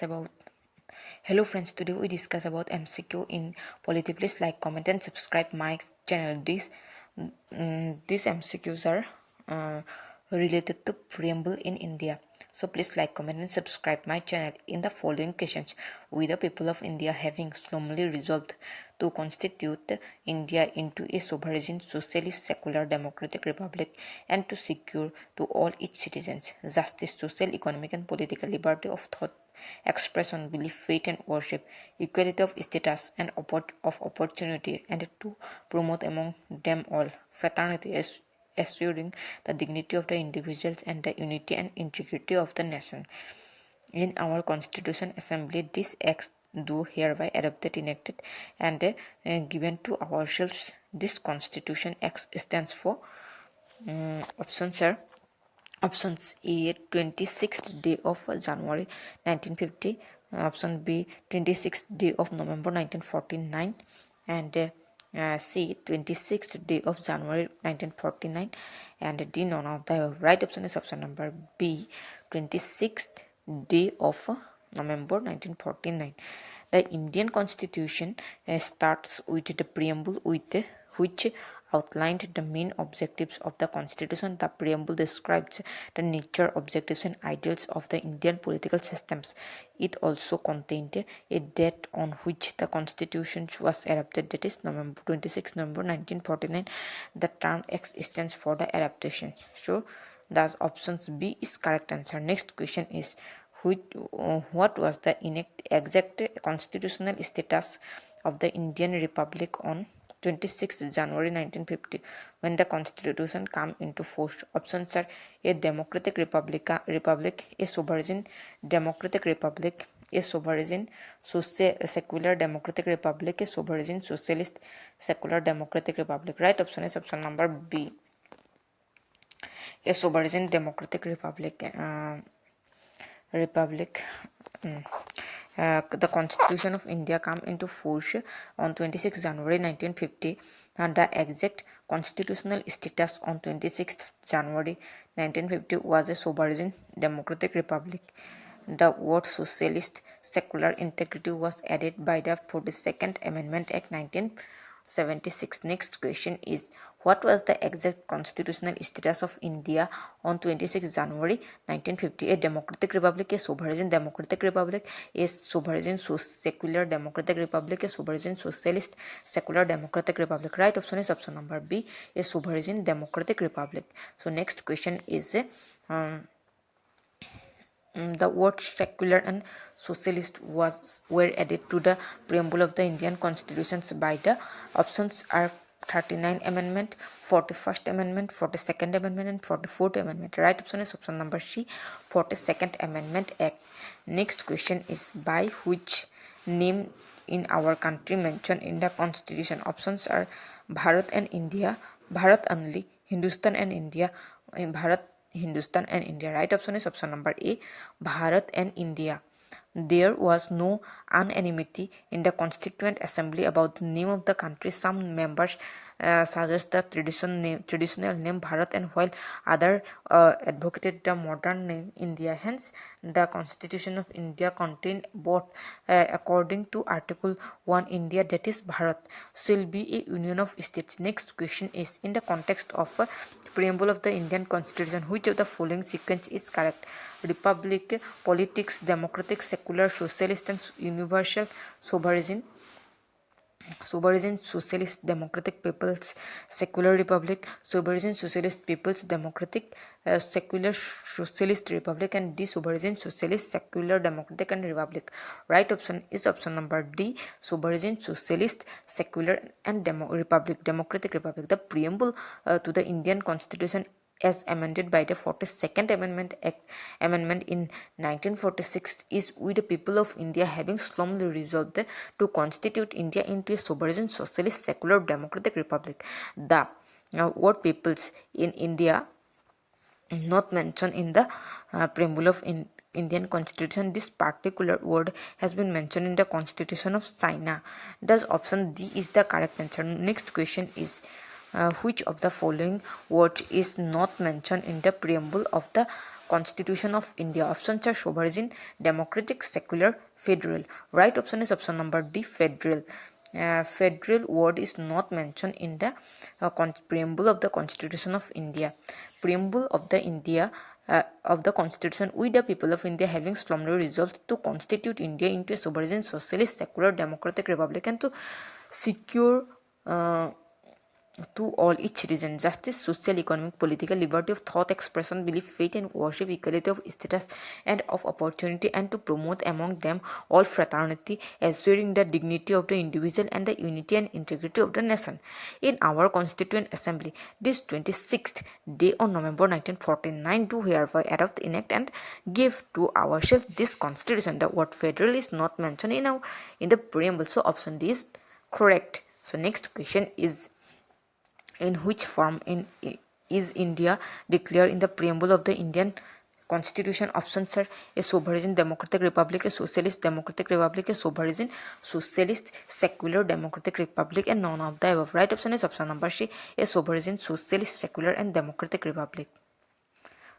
about Hello friends, today we discuss about MCQ in Polity. Please like, comment and subscribe my channel. These MCQs are related to preamble in India. So please like, comment and subscribe my channel. In the following questions, with the people of India having solemnly resolved to constitute India into a sovereign, socialist, secular, democratic republic and to secure to all its citizens justice, social, economic and political liberty of thought, expression, belief, faith and worship, equality of status and of opportunity, and to promote among them all fraternity, assuring the dignity of the individuals and the unity and integrity of the nation. In our Constitution Assembly, these acts do hereby adopted, enacted, and given to ourselves. This Constitution Act stands for options are options A 26th day of January 1950, option B 26th day of November 1949, and C 26th day of January 1949, and D none of the right option is option number B 26th day of November 1949. The Indian Constitution starts with the preamble which outlined the main objectives of the Constitution. The preamble describes the nature, objectives, and ideals of the Indian political systems. It also contained a date on which the Constitution was adopted, that is November 26 November 1949. The term X stands for the adaptation. So, thus options B is correct answer. Next question is what was the exact constitutional status of the Indian Republic on 26 January 1950 when the constitution came into force? Options are a democratic republic, a sovereign democratic republic, a sovereign secular democratic republic, a sovereign socialist secular democratic republic. Right option is option number B, a sovereign democratic republic. The Constitution of India came into force on 26 January 1950, and the exact constitutional status on 26 January 1950 was a sovereign democratic republic. The word socialist secular integrity was added by the 42nd Amendment Act 1976. Next question is what was the exact constitutional status of India on 26 January 1950? A democratic republic, a sovereign democratic republic, a sovereign secular democratic republic, a sovereign socialist secular democratic republic. Right option is option number B, a sovereign democratic republic. So next question is the words secular and socialist were added to the preamble of the Indian Constitution by the options are 39th Amendment, 41st Amendment, 42nd Amendment and 44th Amendment. Right option is option number C, 42nd Amendment Act. Next question is by which name in our country mentioned in the Constitution? Options are Bharat and India, Bharat only, Hindustan and India, Bharat, Hindustan and India. Right option is option number A, Bharat and India. There was no unanimity in the Constituent Assembly about the name of the country. Some members suggest the traditional name Bharat, and while others advocated the modern name India. Hence, the Constitution of India contained both. According to Article 1, India, that is Bharat, shall be a union of states. Next question is in the context of preamble of the Indian Constitution, which of the following sequence is correct? Republic, politics, democratic, secular, socialist, and universal sovereign, socialist democratic people's secular republic, sovereign socialist people's democratic secular socialist republic, and the sovereign socialist secular democratic and republic. Right option is option number D, sovereign socialist secular and democratic republic. The preamble to the Indian Constitution as amended by the 42nd Amendment in 1946 is with the people of India having solemnly resolved to constitute India into a sovereign socialist secular democratic republic. The word peoples in India not mentioned in the preamble of Indian Constitution. This particular word has been mentioned in the Constitution of China. Thus option D is the correct answer. Next question is which of the following words is not mentioned in the preamble of the Constitution of India? Options are sovereign, democratic, secular, federal. Right option is option number D, federal. Federal word is not mentioned in the preamble of the Constitution of India. Preamble of the Constitution: we the people of India, having solemnly resolved to constitute India into a sovereign, socialist, secular, democratic republic, and to secure to all its citizens justice, social, economic, political, liberty of thought, expression, belief, faith and worship, equality of status and of opportunity, and to promote among them all fraternity, assuring the dignity of the individual and the unity and integrity of the nation. In our Constituent Assembly, this 26th day of November 1949, do hereby adopt, enact and give to ourselves this Constitution. The word federal is not mentioned in the preamble, so option D is correct. So next question is, in which form is India declared in the preamble of the Indian Constitution? Options are a sovereign democratic republic, a socialist democratic republic, a sovereign socialist secular democratic republic, and none of the above. Right option is option number C, a sovereign socialist secular and democratic republic.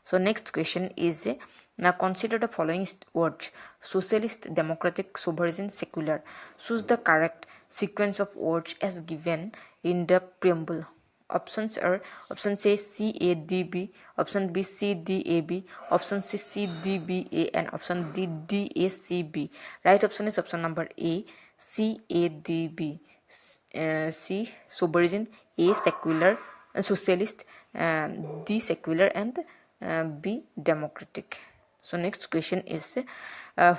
So next question is, now consider the following words: socialist, democratic, sovereign, secular. Choose the correct sequence of words as given in the preamble. Options are option A CADB, option B CDAB, option C CDBA, and option D DACB. Right option is option number A CADB. C sovereign, A secular, socialist, D secular, and B democratic. So next question is,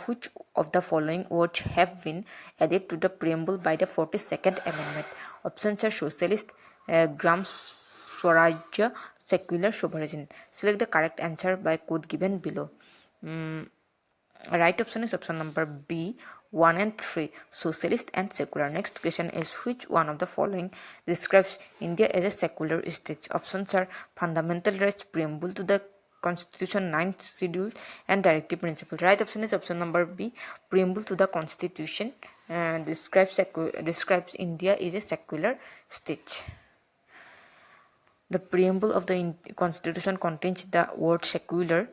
which of the following words have been added to the preamble by the 42nd Amendment? Options are socialist, Gram Swarajya, secular, sovereign. Select the correct answer by code given below. Right option is option number B, 1 and 3, socialist and secular. Next question is, which one of the following describes India as a secular state? Options are fundamental rights, preamble to the Constitution, 9th schedule, and directive principle. Right option is option number B, preamble to the Constitution describes India as a secular state. The preamble of the Constitution contains the word secular,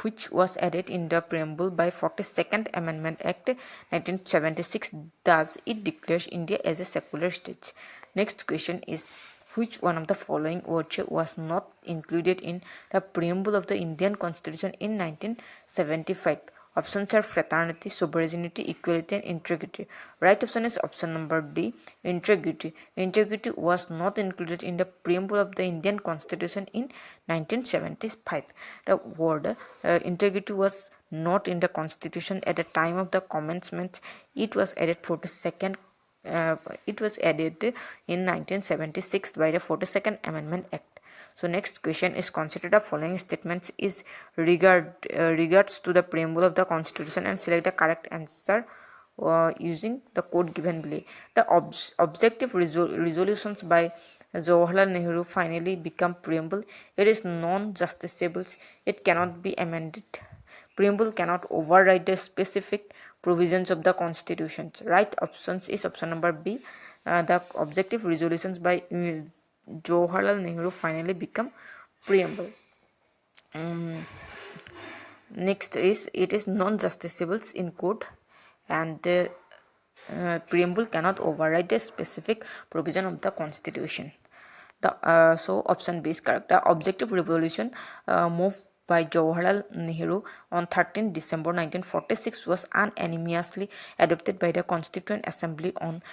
which was added in the preamble by 42nd Amendment Act 1976. Thus, it declares India as a secular state. Next question is, which one of the following words was not included in the preamble of the Indian Constitution in 1975? Options are fraternity, sovereignty, equality, and integrity. Right option is option number D, integrity. Integrity was not included in the preamble of the Indian Constitution in 1975. The word integrity was not in the Constitution at the time of the commencement. It was added in 1976 by the 42nd Amendment Act. So next question is, consider the following statements is regards to the preamble of the Constitution and select the correct answer using the code given below. The objective resolutions by Jawaharlal Nehru finally become preamble. It is non-justiciable. It cannot be amended. Preamble cannot override the specific provisions of the Constitution. Right options is option number B. The objective resolutions by Jawaharlal Nehru finally become preamble. Next is, it is non-justiciable in court, and the preamble cannot override the specific provision of the Constitution. So option B is correct. The objective resolution moved by Jawaharlal Nehru on 13 December 1946 was unanimously adopted by the Constituent Assembly on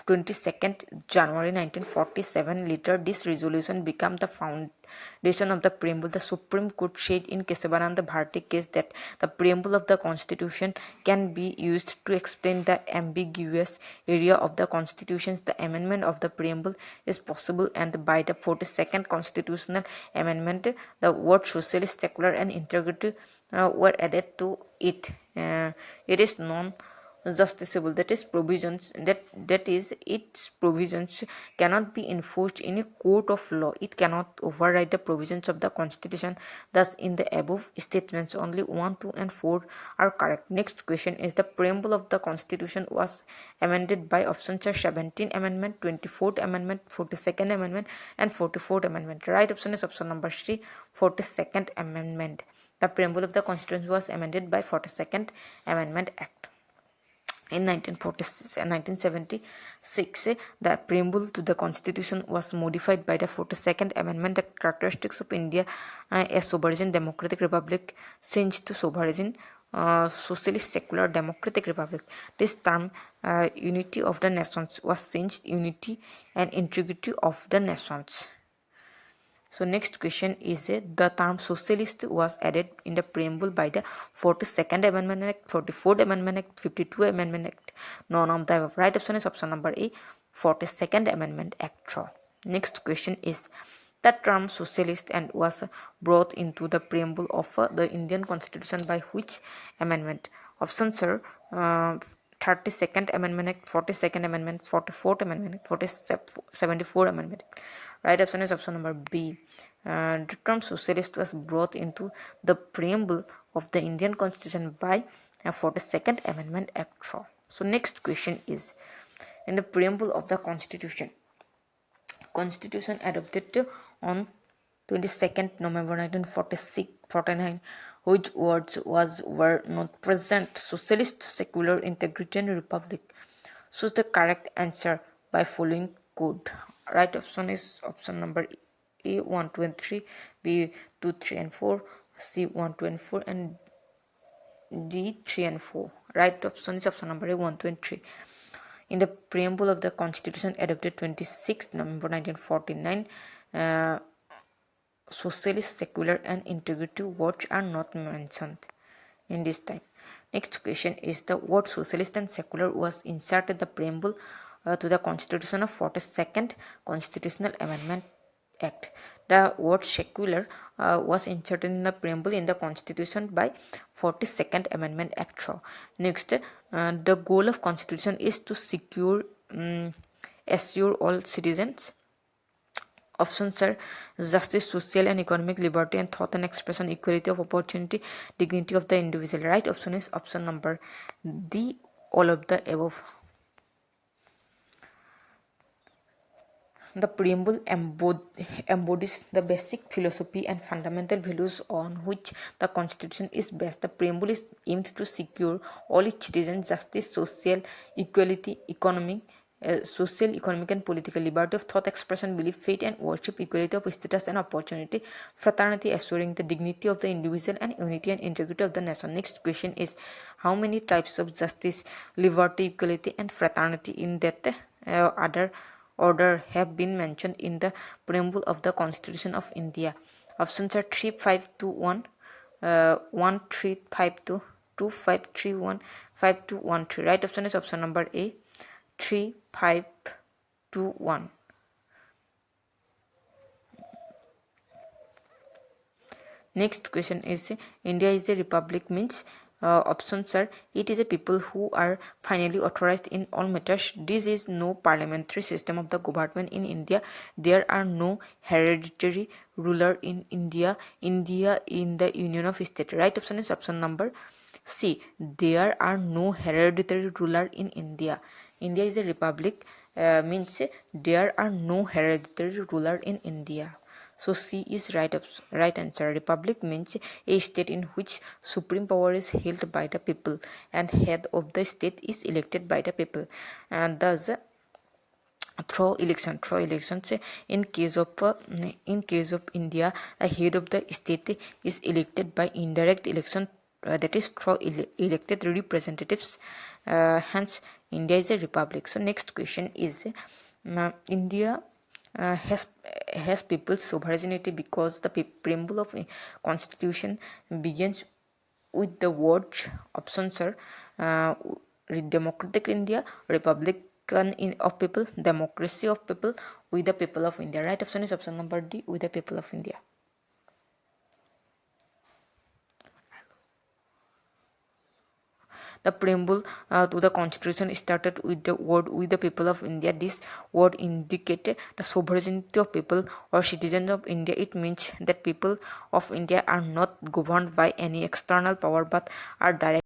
22nd January 1947. Later, this resolution became the foundation of the preamble. The Supreme Court said in Kesavananda Bharati case that the preamble of the Constitution can be used to explain the ambiguous area of the Constitution. The amendment of the preamble is possible, and by the 42nd Constitutional Amendment, the words socialist, secular, and integrity were added to it. It is known justiciable, that is provisions that is its provisions cannot be enforced in a court of law. It cannot override the provisions of the constitution. Thus in the above statements only 1, 2 and 4 are correct. Next question is the preamble of the constitution was amended by options are 17th amendment, 24th amendment, 42nd amendment and 44th amendment. Right option is option number C, 42nd amendment. The preamble of the constitution was amended by 42nd amendment act. In 1946 and 1976, the preamble to the constitution was modified by the 42nd amendment. The characteristics of India a sovereign democratic republic changed to sovereign socialist secular democratic republic. This term unity of the nations was changed unity and integrity of the nations. So next question is the term socialist was added in the preamble by the 42nd Amendment Act, 44th Amendment Act, 52 Amendment Act. None of the above. Right option is option number A, 42nd Amendment Act. Next question is the term socialist and was brought into the preamble of the Indian Constitution by which amendment? Options are 32nd Amendment Act, 42nd Amendment, 44th Amendment Act, 74th Amendment Act. Right option is option number B. The term socialist was brought into the preamble of the Indian Constitution by 42nd Amendment Act. So next question is in the preamble of the Constitution adopted on 22nd November 1949, which words were not present: socialist, secular, integrity and republic. Choose the correct answer by following code. Right option is option number A, 1, 2 and 3, B, 2, 3 and 4, C, 1, 2 and 4 and D, 3 and 4. Right option is option number A, 1, 2 and 3. In the preamble of the Constitution adopted 26th November 1949, socialist, secular and integrity words are not mentioned in this type. Next question is the word socialist and secular was inserted the preamble to the Constitution of 42nd Constitutional Amendment Act. The word secular was inserted in the preamble in the Constitution by 42nd Amendment Act. Next, the goal of Constitution is to assure all citizens. Options are justice, social and economic liberty and thought and expression, equality of opportunity, dignity of the individual. Right option is option number D, all of the above. The preamble embodies the basic philosophy and fundamental values on which the Constitution is based. The preamble is aimed to secure all its citizens justice, social equality, social, economic and political liberty of thought, expression, belief, faith and worship, equality of status and opportunity, fraternity, assuring the dignity of the individual and unity and integrity of the nation. Next question is how many types of justice, liberty, equality and fraternity in that other order have been mentioned in the preamble of the Constitution of India? Options are 3, 5, 2, 1, 1, 3, 5, 2, 2, 5, 3, 1, 5, 2, 1, 3. Right option is option number A, 3, 5, 2, 1. Next question is India is a republic means options are it is a people who are finally authorized in all matters. This is no parliamentary system of the government in India. There are no hereditary ruler in India. India in the union of state. Right option is option number C. There are no hereditary ruler in India. India is a republic means there are no hereditary ruler in India. So C is right answer. Republic means a state in which supreme power is held by the people and head of the state is elected by the people, and thus through elections in case of India, the head of the state is elected by indirect election, that is through elected representatives. Hence India is a republic. So next question is India has people's sovereignty because the preamble of Constitution begins with the words. Options are democratic India, republican of people, democracy of people, with the people of India. Right option is option number D, with the people of India. The preamble to the constitution started with the word "we the people of India." This word indicated the sovereignty of people or citizens of India. It means that people of India are not governed by any external power but are directly